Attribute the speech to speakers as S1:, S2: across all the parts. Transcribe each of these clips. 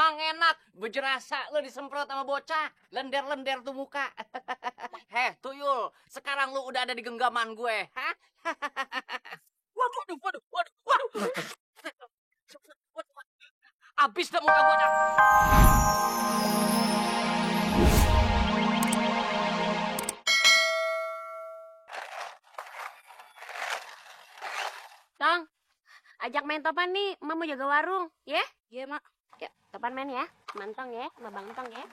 S1: Emang enak, berjerasa lu disemprot sama bocah, lender-lender tuh muka. Heh, Tuyul, sekarang lu udah ada di genggaman gue, hah? Waduh. Abis dah muka gue dah.
S2: Tong, ajak main Topan nih, Emak mau jaga warung, ya? Iya, Mak. Yuk, Topan main ya. Mantong ya, sama Bang Tong ya.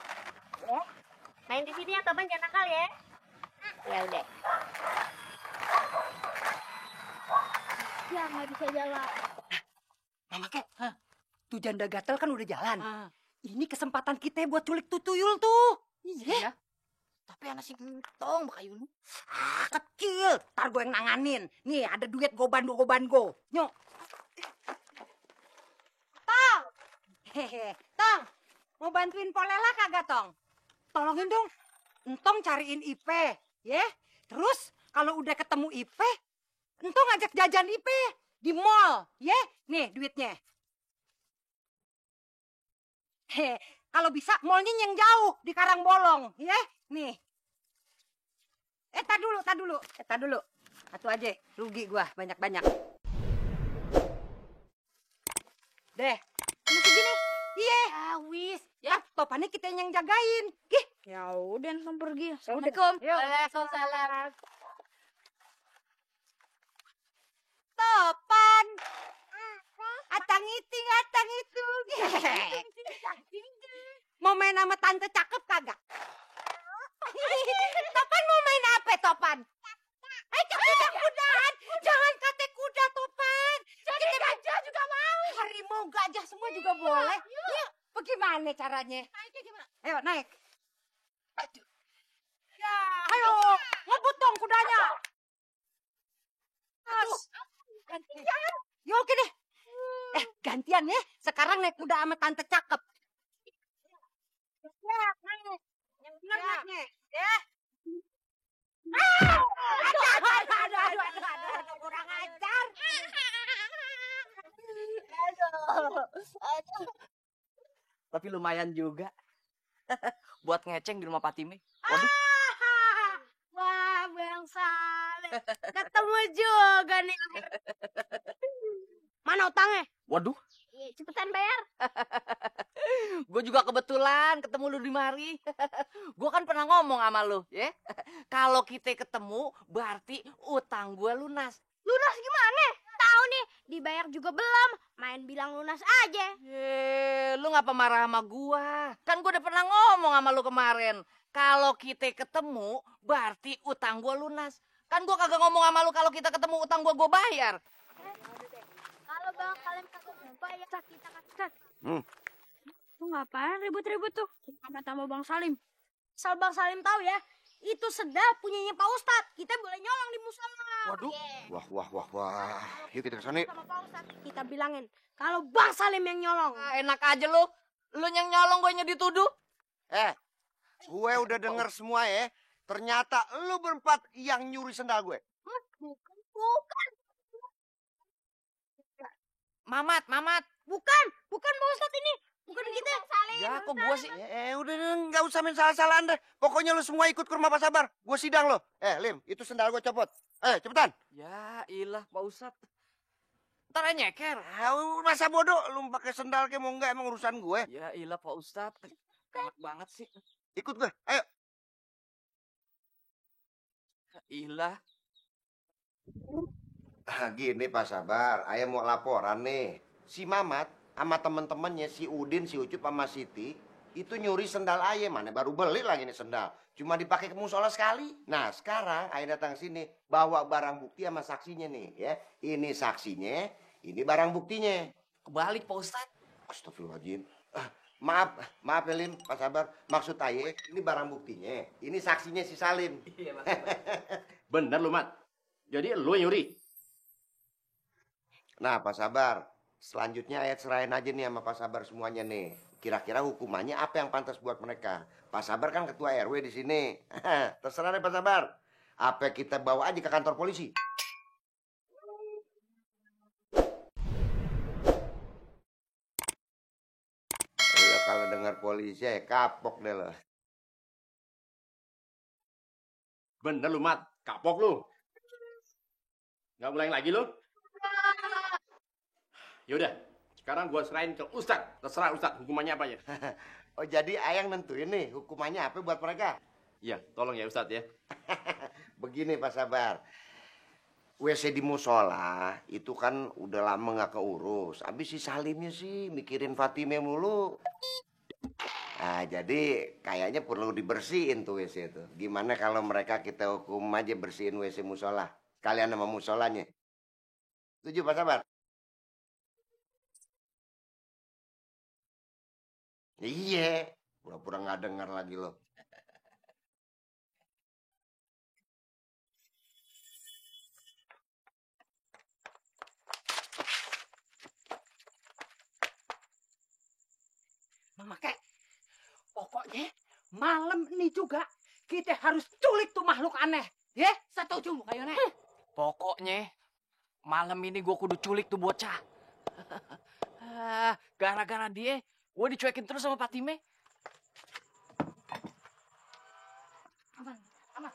S2: Ya. Main di sini ya, Topan jangan nakal ya. Ya udah. Ya, nggak bisa jalan.
S3: Mama Kek, tuh janda gatel kan udah jalan. Ini kesempatan kita buat culik tuh tuyul tuh. Iya.
S1: Tapi anak si Entong, Bakayun.
S3: Kecil. Ntar gue yang nanganin. Nih ada duit goban go. Nyok. Tong. Hehe. Tong. Mau bantuin Polela kagak, Tong? Tolongin dong. Entong cariin Ipe. Ya. Terus kalau udah ketemu Ipe, Entong ngajak jajan Ipe. Di mall. Ya. Nih duitnya. Hehe. Kalau bisa mallnya yang jauh di Karangbolong. Ya. Nih. Tar dulu. Satu aja, rugi gua banyak-banyak. Deh, ini segini. Iya.
S2: Wis.
S3: Ya, Topannya kita yang jagain. Gih.
S2: Ya udah, Entong pergi. Assalamualaikum.
S1: Waalaikumsalam.
S3: Topan. Atang itu. Mau main sama tante cakep kagak? Topan mau main apa, Topan? Kuda-kudaan. Jangan kate kuda, Topan. Jadi gajah juga mau. Harimau, gajah semua juga boleh. Yuk, bagaimana caranya?
S2: Naiknya gimana?
S3: Ayo, naik. Aduh. Ya, ayo, ngebut dong kudanya. Aduh. Gantian. Ya oke deh. Gantian ya. Sekarang naik kuda sama tante cakep. Ya, naik. Yang benar naiknya. Ya. Aduh, kurang ajar.
S1: Tapi lumayan juga. Buat ngeceng di rumah Patime. Waduh.
S2: Wah, Bang Saleh. Ketemu juga nih. Mana utangnya?
S1: Waduh.
S2: Iya, cepetan bayar.
S1: Gue juga kebetulan ketemu lu di mari. Gue kan pernah ngomong sama lu, ya. Kalau kita ketemu, berarti utang gue lunas.
S2: Lunas gimana? Tahu nih, dibayar juga belum. Main bilang lunas aja.
S1: Lu ngapa marah sama gua? Kan gua udah pernah ngomong sama lu kemarin. Kalau kita ketemu, berarti utang gua lunas. Kan gua kagak ngomong sama lu kalau kita ketemu utang gua bayar.
S2: Kalau Bang kalian kagak jumpa ya kita kasih.
S4: Lu ngapain ribut-ribut tuh? Kata Bang Salim.
S2: Asal Bang Salim tahu ya, itu sendal punyanya Pak Ustadz. Kita boleh nyolong di musola.
S1: Waduh.
S5: Wah. Yuk kita kesana yuk.
S2: Sama Pak Ustadz kita bilangin kalau Bang Salim yang nyolong.
S1: Enak aja lu. Lu yang nyolong gue yang dituduh.
S5: Gue udah denger semua ya. Ternyata lu berempat yang nyuri sendal gue.
S2: Bukan.
S1: Mamat.
S2: Bukan Pak Ustadz ini. Bukan kita. Salim.
S1: Ya kok gua sih.
S5: Udah nggak usah main salah-salahan deh. Pokoknya lu semua ikut ke rumah Pak Sabar. Gue sidang lo. Lim, itu sendal gue copot. Cepetan.
S1: Ya ilah Pak Ustadz. Ntar aja nyeker.
S5: Masa bodoh lu pakai sendal kayak mau enggak emang urusan gue.
S1: Ya ilah Pak Ustadz. Enak banget sih.
S5: Ikut gue. Ayo.
S1: Ilah.
S5: Gini Pak Sabar, ayah mau laporan nih. Si Mamat sama temen-temennya si Udin, si Ucup sama Siti itu nyuri sendal ayah. Mana baru beli lagi nih sendal. Cuma dipakai ke musola sekali. Nah sekarang ayah datang sini bawa barang bukti sama saksinya nih ya. Ini saksinya, ini barang buktinya.
S1: Kebalik Pak Ustadz.
S5: Astagfirullahaladzim. Maaf ya Lim, Pak Sabar. Maksud ayah ini barang buktinya. Ini saksinya si Salim.
S1: Iya Pak.
S6: Bener lu, Mat. Jadi lu yang nyuri.
S5: Nah, Pak Sabar, selanjutnya ayat serahin aja nih sama Pak Sabar semuanya nih. Kira-kira hukumannya apa yang pantas buat mereka? Pak Sabar kan ketua RW di sini. Terserah deh Pak Sabar. Apa kita bawa aja ke kantor polisi? denger polisi ya kapok deh lo.
S6: Bener lu, Mat. Kapok lu. Nggak ngulang lagi lu? Yaudah, sekarang gua serahin ke Ustadz. Terserah Ustadz, hukumannya apa ya?
S5: Oh jadi ayang nentuin nih hukumannya apa buat mereka?
S6: Iya, tolong ya Ustadz ya.
S5: Begini Pak Sabar, WC di musola itu kan udah lama nggak keurus. Habis si Salimnya sih mikirin Fatime mulu. Nah, jadi kayaknya perlu dibersihin tuh WC itu. Gimana kalau mereka kita hukum aja bersihin WC musola? Kalian sama musolanya. Setuju Pak Sabar? Iya, pura-pura nggak dengar lagi lo.
S3: Mama kek, pokoknya malam ini juga kita harus culik tuh makhluk aneh. Ya, setuju kayo nek.
S1: Pokoknya malam ini gue kudu culik tuh bocah. Gara-gara dia, gue dicuekin terus sama Fatime.
S3: Aman, aman.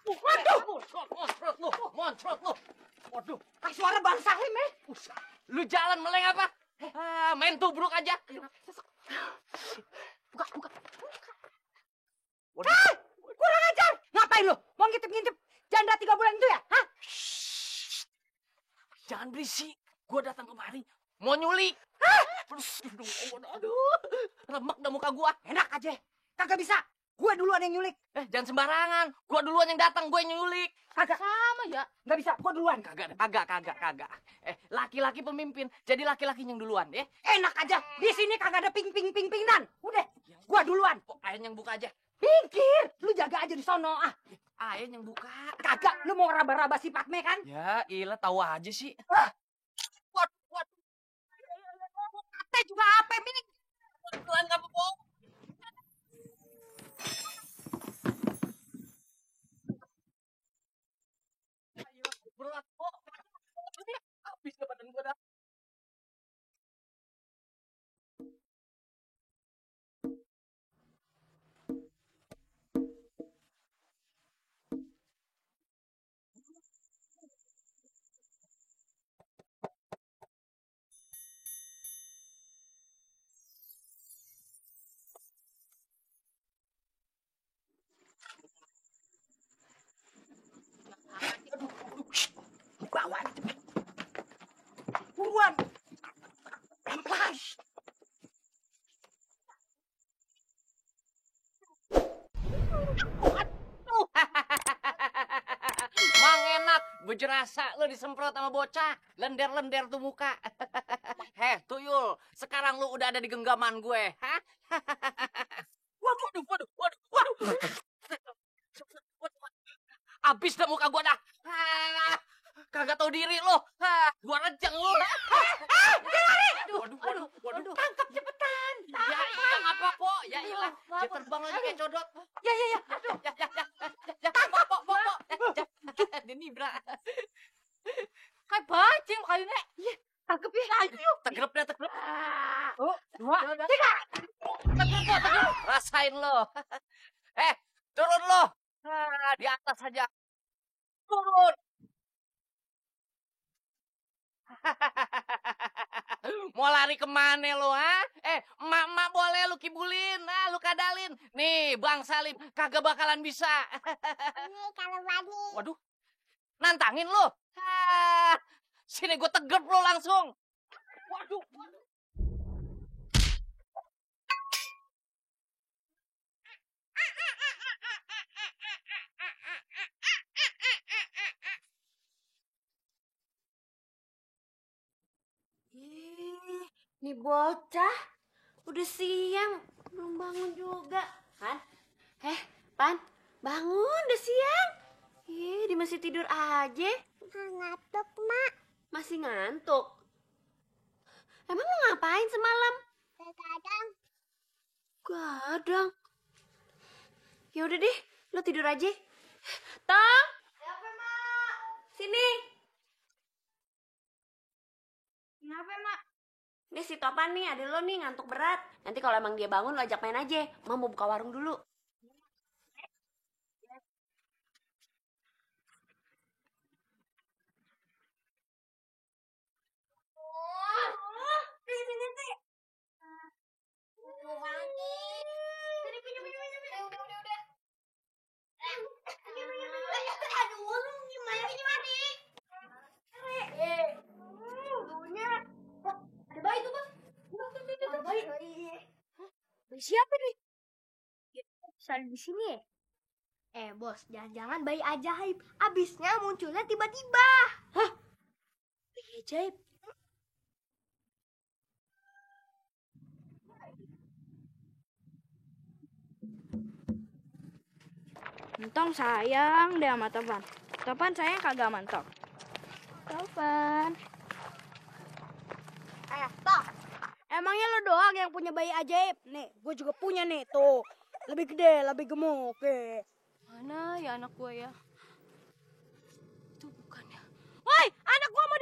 S1: Waduh, moncrot lu.
S3: Waduh, kayak suara Bang Salim
S1: Lu jalan meleng apa? Main tubruk aja.
S3: Buka, buka, buka. Kurang ajar. Ngapain lu? Mau ngintip-ngintip janda 3 bulan itu ya? Hah?
S1: Jangan berisik. Gue datang kemari mau nyulik. Aduh, remek dah muka gua.
S3: Enak aja. Kagak bisa. Gue duluan yang nyulik.
S1: Jangan sembarangan. Gua duluan yang datang, gue yang nyulik.
S3: Kagak.
S1: Sama ya.
S3: Nggak bisa. Gue duluan.
S1: Kagak. Laki-laki pemimpin, jadi laki-laki yang duluan, ya.
S3: Enak aja. Di sini kagak ada ping-ping-ping-pingan. Udah. Gue duluan.
S1: Ayah yang buka aja.
S3: Pinggir. Lu jaga aja di sono. Ah.
S1: Ayah yang buka.
S3: Kagak. Lu mau raba-raba si Fatme kan?
S1: Ya, ilah tahu aja sih.
S3: Waduh. Kata juga apa ini?
S1: Tuhan kamu bohong. Berat kok. Habis ke badan gua dah.
S3: Bawa cepet. Buruan. Pelan-pelan.
S1: Mang enak, bejerasa lo disemprot sama bocah, lender-lender tuh muka. Tuyul, sekarang lu udah ada di genggaman gue, hah? Waduh. Abis dah muka gua dah. Kagak tahu diri lo. Gua rejeng lo. Waduh.
S3: Tangkap cepetan.
S1: Ya iya ngapa kok? Ya ilah, dia terbang lagi kayak codot.
S3: Ya.
S1: Aduh, ya, pok. Dia nibra.
S3: Kayak bajing kayu nek. Iya. Tangkep ya. Ayo.
S1: Tegrep.
S3: Oh, 2, 3.
S1: Tegrep. Rasain lo. Turun lo. Di atas aja. Turun. Mau lari kemana lo, ha? Emak boleh lu kibulin, lu kadalin. Nih, Bang Salim, kagak bakalan bisa.
S2: Nih, kalau bani.
S1: Waduh, nantangin lo. Sini gue tegrep lo langsung. Waduh.
S2: Nih bocah, udah siang, belum bangun juga. Pan, Pan, bangun, udah siang. Dia masih tidur aja. Ngantuk, Mak. Masih ngantuk? Emang lu ngapain semalam? Begadang. Gadang? Ya udah deh, lo tidur aja. Tong? Siapa, Mak? Sini.
S4: Kenapa, Mak?
S2: Nih si Topan nih, ada lo nih ngantuk berat. Nanti kalau emang dia bangun lo ajak main aja. Mama mau buka warung dulu.
S4: Bayi siapa nih? Saling di sini ya? Bos, jangan-jangan bayi ajaib. Abisnya munculnya tiba-tiba. Hah? Bayi ajaib? Mentong sayang deh sama Topan. Topan sayang kagak sama Mentong. Topan. Tong. Emangnya lo doang yang punya bayi ajaib? Nih, gue juga punya nih, tuh. Lebih gede, lebih gemuk. Mana ya anak gue ya? Itu bukan ya. Woi, anak gue mau